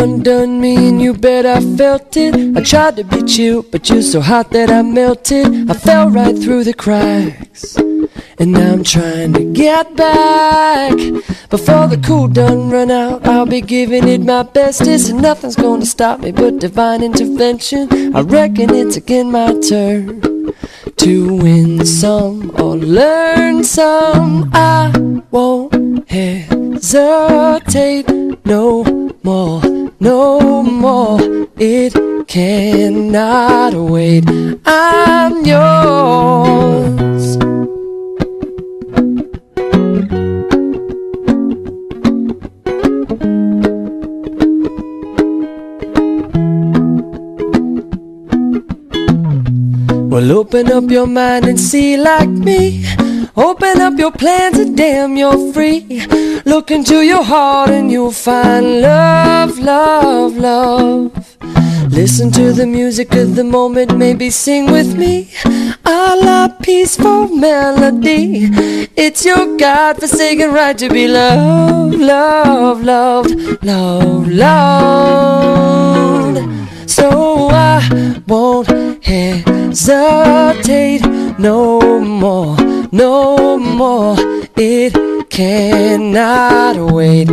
undone me and you bet I felt it. I tried to be chill, but you're so hot that I melted. I fell right through the cracks, and now I'm trying to get back. Before the cool done run out, I'll be giving it my bestest, and nothing's gonna stop me but divine intervention. I reckon it's again my turn to win some or learn some. I won't hesitate no more, no more. It cannot wait. I'm yours. Well, open up your mind and see like me. Open up your plans and damn, you're free. Look into your heart and you'll find love, love, love. Listen to the music of the moment, maybe sing with me a la peaceful melody. It's your God-forsaken right to be loved, loved, loved, loved, loved. So I won't hesitate no more, no more. It cannot wait.